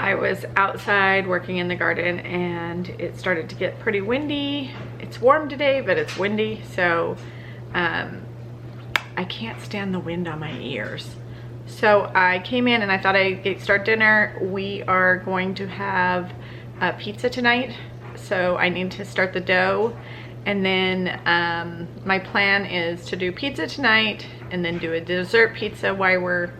I was outside working in the garden and it started to get pretty windy. It's warm today, but it's windy, so I can't stand the wind on my ears. So I came in and I thought I'd start dinner. We are going to have pizza tonight, so I need to start the dough. And then my plan is to do pizza tonight and then do a dessert pizza while we're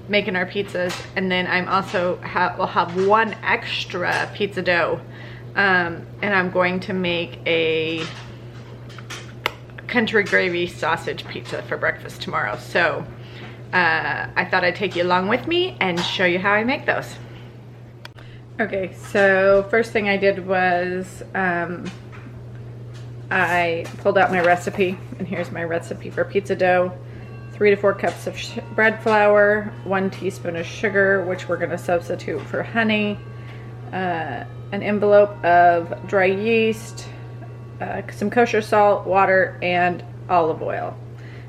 making our pizzas. And then I'm also will have one extra pizza dough, and I'm going to make a country gravy sausage pizza for breakfast tomorrow. So I thought I'd take you along with me and show you how I make those. Okay, so first thing I did was I pulled out my recipe, and here's my recipe for pizza dough. 3 to 4 cups of bread flour, 1 teaspoon of sugar, which we're going to substitute for honey, an envelope of dry yeast, some kosher salt, water, and olive oil.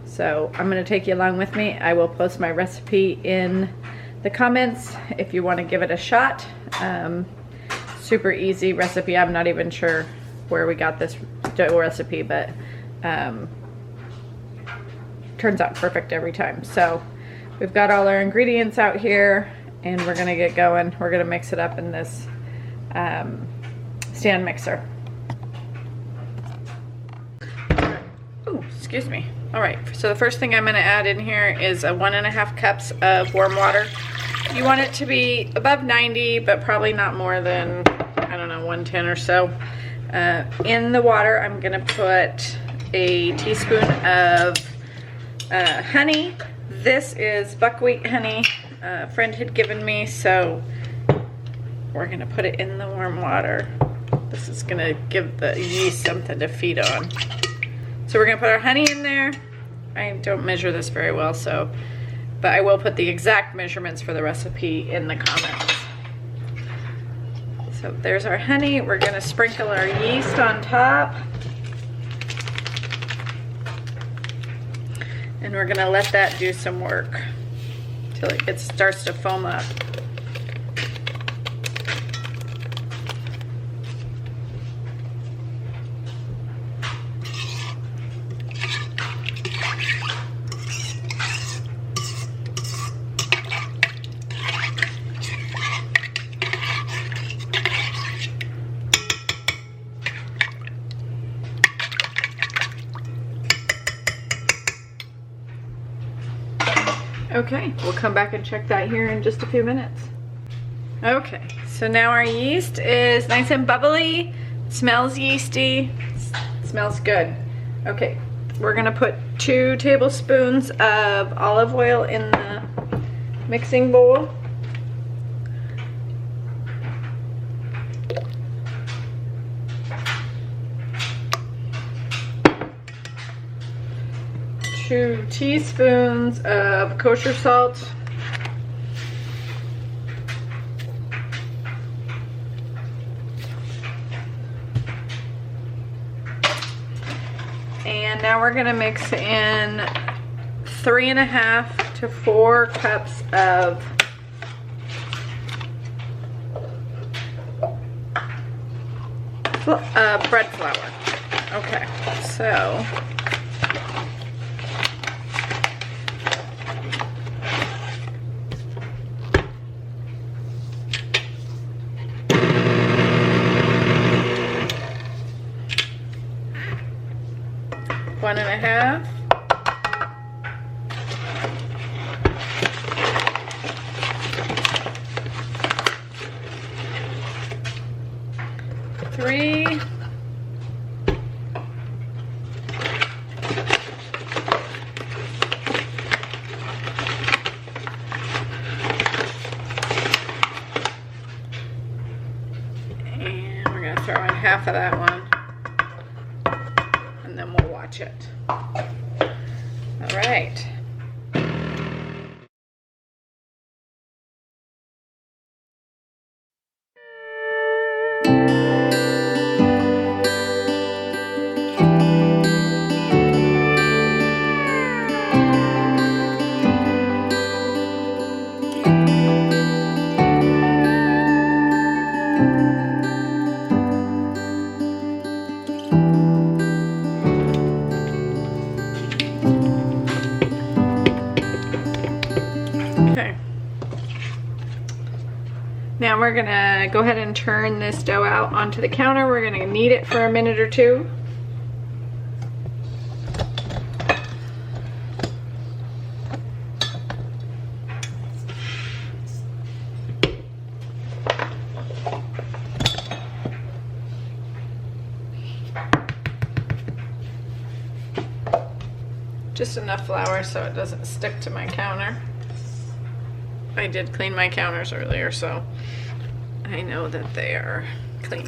So I'm going to take you along with me. I will post my recipe in the comments if you want to give it a shot. Super easy recipe. I'm not even sure where we got this dough recipe, but turns out perfect every time. So we've got all our ingredients out here and we're gonna get going. We're gonna mix it up in this stand mixer. Ooh, excuse me. All right, so the first thing I'm gonna add in here is 1.5 cups of warm water. You want it to be above 90, but probably not more than, I don't know, 110 or so. In the water, I'm gonna put a teaspoon of honey. This is buckwheat honey. A friend had given me, so we're gonna put it in the warm water. This is gonna give the yeast something to feed on. So we're gonna put our honey in there. I don't measure this very well, but I will put the exact measurements for the recipe in the comments. So there's our honey. We're gonna sprinkle our yeast on top. And we're gonna let that do some work till it starts to foam up. Okay, we'll come back and check that here in just a few minutes. Okay, so now our yeast is nice and bubbly, smells yeasty, smells good. Okay, we're gonna put 2 tablespoons of olive oil in the mixing bowl. Two teaspoons of kosher salt. And now we're gonna mix in 3.5 to 4 cups of bread flour. Okay, so one and a half. Three. And we're gonna throw in half of that one. And then we'll watch it. All right. Now we're gonna go ahead and turn this dough out onto the counter. We're gonna knead it for a minute or two. Just enough flour so it doesn't stick to my counter. I did clean my counters earlier, so I know that they are clean.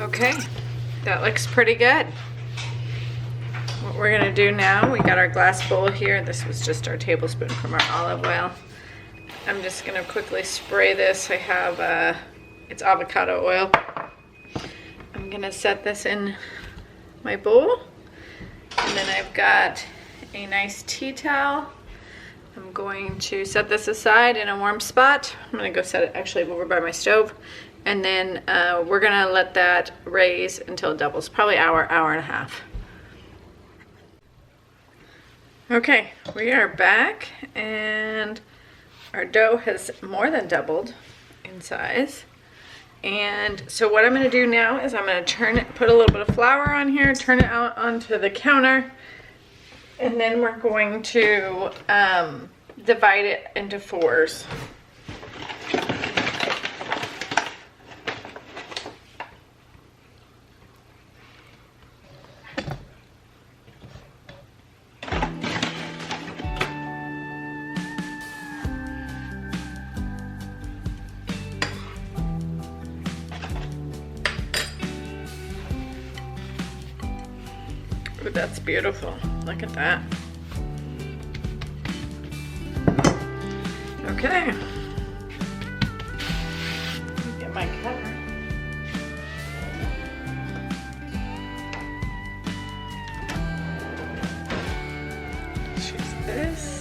Okay, that looks pretty good. What we're gonna do now, we got our glass bowl here. This was just our tablespoon from our olive oil. I'm just gonna quickly spray this. I have, it's avocado oil. I'm gonna set this in my bowl. And then I've got a nice tea towel. I'm going to set this aside in a warm spot. I'm gonna go set it actually over by my stove. And then we're gonna let that raise until it doubles, probably hour and a half. Okay, we are back and our dough has more than doubled in size. And so what I'm gonna do now is I'm gonna turn it, put a little bit of flour on here, turn it out onto the counter, and then we're going to divide it into fours. Ooh, that's beautiful. Look at that. Okay. Get my cutter. Choose this.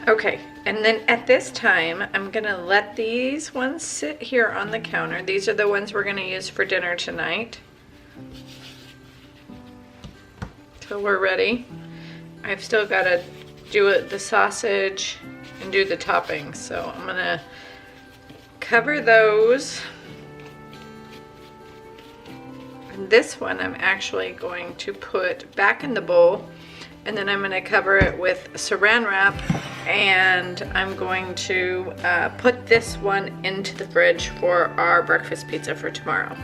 Okay, and then at this time, I'm gonna let these ones sit here on the counter. These are the ones we're gonna use for dinner tonight. Till we're ready. I've still gotta do the sausage and do the toppings. So I'm gonna cover those. And this one I'm actually going to put back in the bowl. And then I'm going to cover it with saran wrap, and I'm going to put this one into the fridge for our breakfast pizza for tomorrow.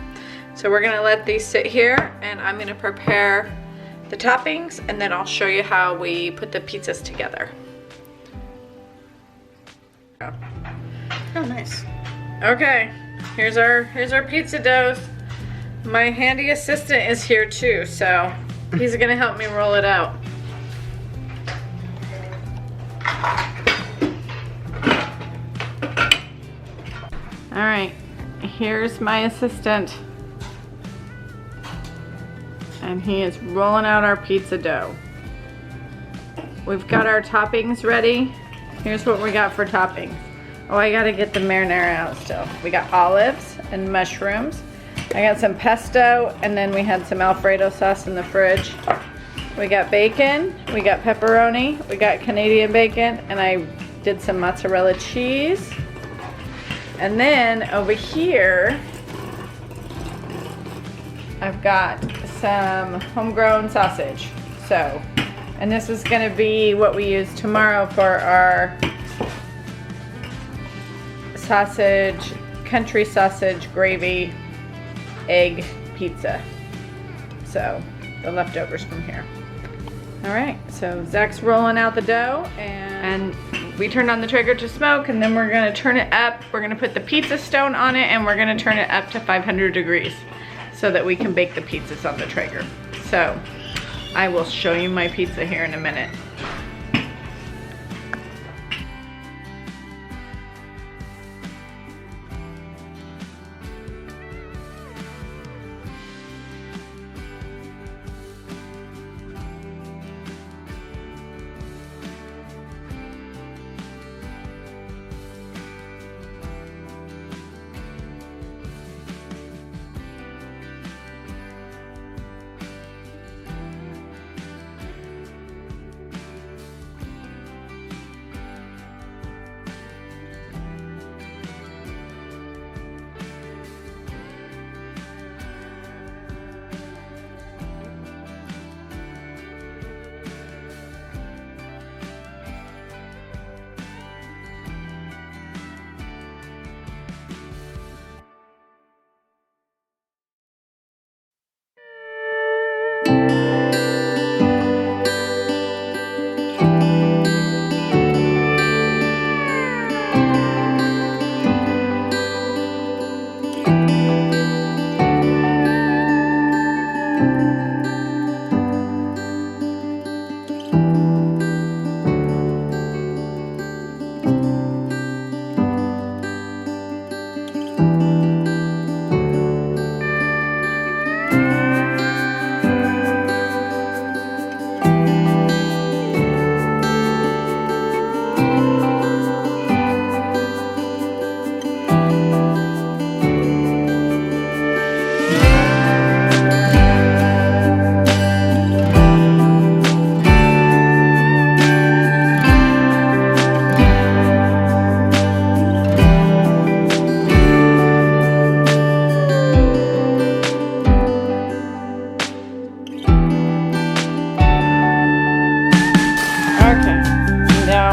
So we're going to let these sit here, and I'm going to prepare the toppings, and then I'll show you how we put the pizzas together. Oh, nice. Okay, here's our pizza dough. My handy assistant is here too, so he's going to help me roll it out. All right, here's my assistant. And he is rolling out our pizza dough. We've got our toppings ready. Here's what we got for toppings. Oh, I gotta get the marinara out still. We got olives and mushrooms. I got some pesto, and then we had some Alfredo sauce in the fridge. We got bacon, we got pepperoni, we got Canadian bacon, and I did some mozzarella cheese. And then over here, I've got some homegrown sausage. So, and this is gonna be what we use tomorrow for our sausage, country sausage gravy, egg pizza. So, the leftovers from here. All right, so Zach's rolling out the dough, and we turned on the Traeger to smoke, and then we're gonna turn it up. We're gonna put the pizza stone on it, and we're gonna turn it up to 500 degrees so that we can bake the pizzas on the Traeger. So I will show you my pizza here in a minute.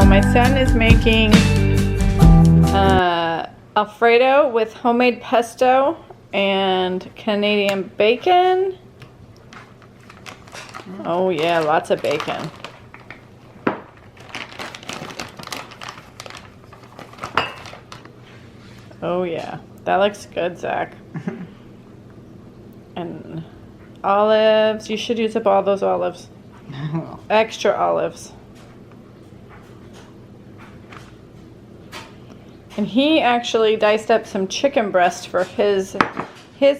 My son is making Alfredo with homemade pesto and Canadian bacon. Oh yeah, lots of bacon. Oh yeah, that looks good, Zach. And olives, you should use up all those olives. Extra olives. And he actually diced up some chicken breast for his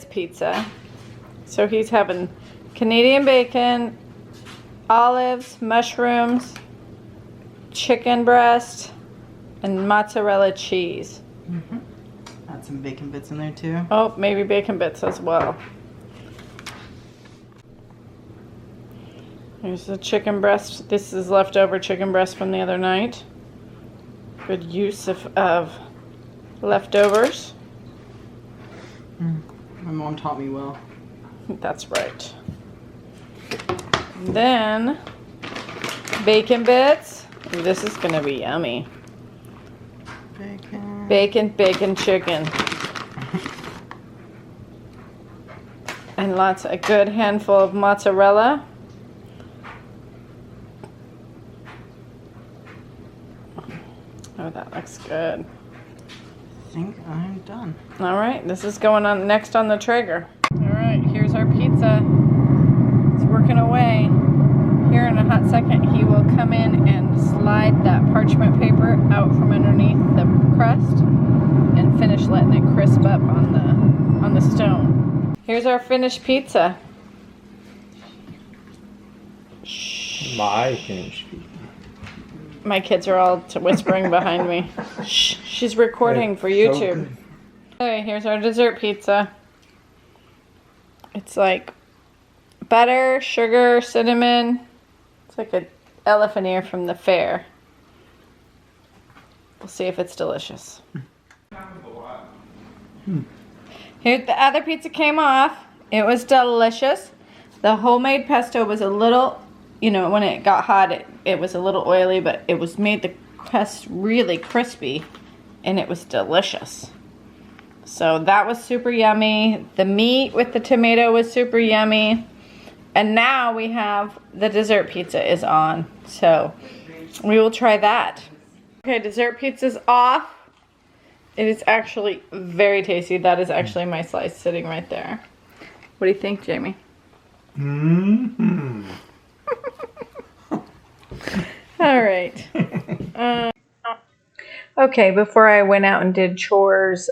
pizza. So he's having Canadian bacon, olives, mushrooms, chicken breast, and mozzarella cheese. Mm-hmm. Add some bacon bits in there too. Oh, maybe bacon bits as well. Here's the chicken breast. This is leftover chicken breast from the other night. Good use of leftovers. My mom taught me well. That's right. And then bacon bits. Ooh, this is gonna be yummy. Bacon. Bacon, bacon, chicken. And a good handful of mozzarella. Oh, that looks good. I think I'm done. All right, this is going on next on the Traeger. All right, here's our pizza. It's working away. Here in a hot second, he will come in and slide that parchment paper out from underneath the crust and finish letting it crisp up on the stone. Here's our finished pizza. My finished pizza. My kids are all whispering behind me. Shh, she's recording for YouTube. Okay, here's our dessert pizza. It's like butter, sugar, cinnamon. It's like an elephant ear from the fair. We'll see if it's delicious. Here, the other pizza came off. It was delicious. The homemade pesto was a little, you know, when it got hot, it was a little oily, but it was made the crust really crispy, and it was delicious. So that was super yummy. The meat with the tomato was super yummy. And now we have the dessert pizza is on. So we will try that. Okay, dessert pizza's off. It is actually very tasty. That is actually my slice sitting right there. What do you think, Jamie? Mm-hmm. All right. Okay, before I went out and did chores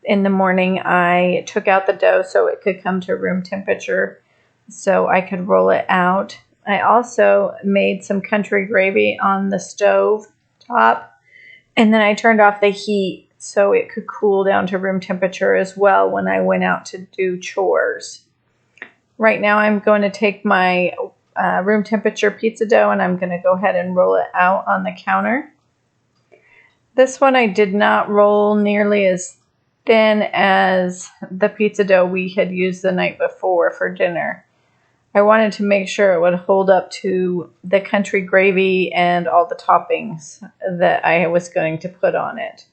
in the morning, I took out the dough so it could come to room temperature so I could roll it out. I also made some country gravy on the stove top, and then I turned off the heat so it could cool down to room temperature as well when I went out to do chores. Right now I'm going to take my room temperature pizza dough and I'm going to go ahead and roll it out on the counter. This one I did not roll nearly as thin as the pizza dough we had used the night before for dinner. I wanted to make sure it would hold up to the country gravy and all the toppings that I was going to put on it.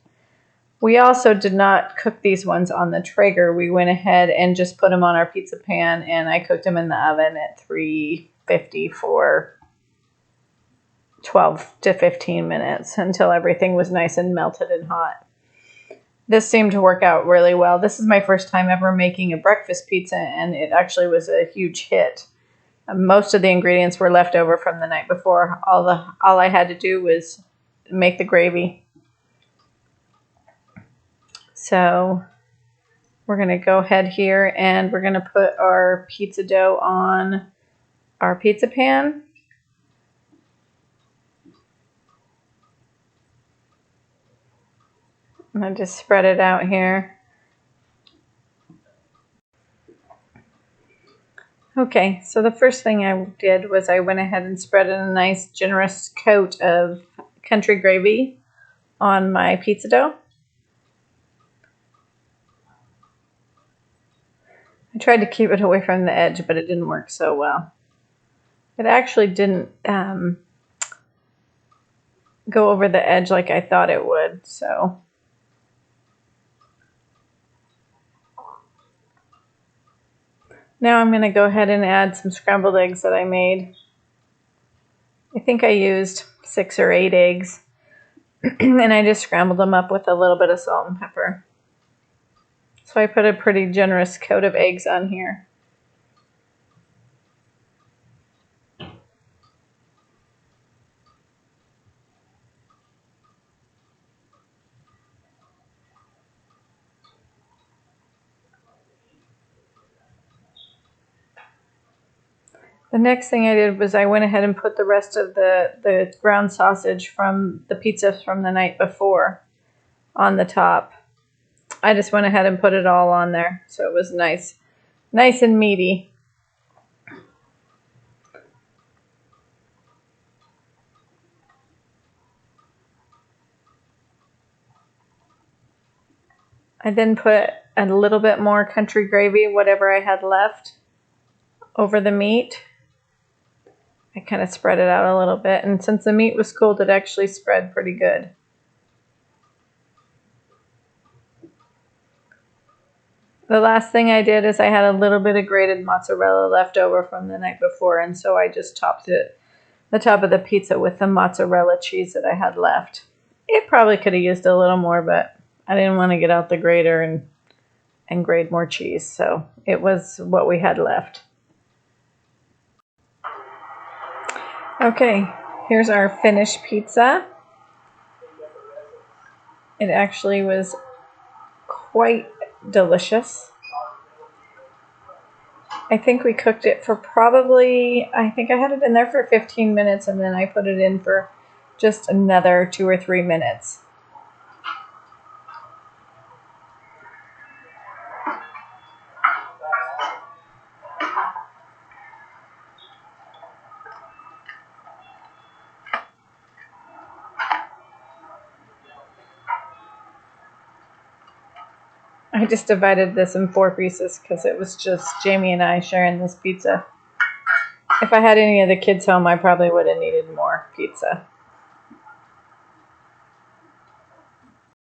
We also did not cook these ones on the Traeger. We went ahead and just put them on our pizza pan, and I cooked them in the oven at 350 for 12 to 15 minutes until everything was nice and melted and hot. This seemed to work out really well. This is my first time ever making a breakfast pizza, and it actually was a huge hit. Most of the ingredients were left over from the night before. All I had to do was make the gravy. So we're going to go ahead here and we're going to put our pizza dough on our pizza pan. And I just spread it out here. Okay, so the first thing I did was I went ahead and spread a nice generous coat of country gravy on my pizza dough. I tried to keep it away from the edge, but it didn't work so well. It actually didn't go over the edge like I thought it would, so. Now I'm going to go ahead and add some scrambled eggs that I made. I think I used 6 or 8 eggs, and I just scrambled them up with a little bit of salt and pepper. So I put a pretty generous coat of eggs on here. The next thing I did was I went ahead and put the rest of the ground sausage from the pizza from the night before on the top. I just went ahead and put it all on there so it was nice and meaty. I then put a little bit more country gravy, whatever I had left, over the meat. I kind of spread it out a little bit, and since the meat was cooled, it actually spread pretty good. The last thing I did is I had a little bit of grated mozzarella left over from the night before, and so I just topped it, the top of the pizza, with the mozzarella cheese that I had left. It probably could have used a little more, but I didn't want to get out the grater and grate more cheese, so it was what we had left. Okay, here's our finished pizza. It actually was quite delicious. I think we cooked it for probably, I think I had it in there for 15 minutes, and then I put it in for just another 2 or 3 minutes. I just divided this in 4 pieces because it was just Jamie and I sharing this pizza. If I had any of the kids home, I probably would have needed more pizza.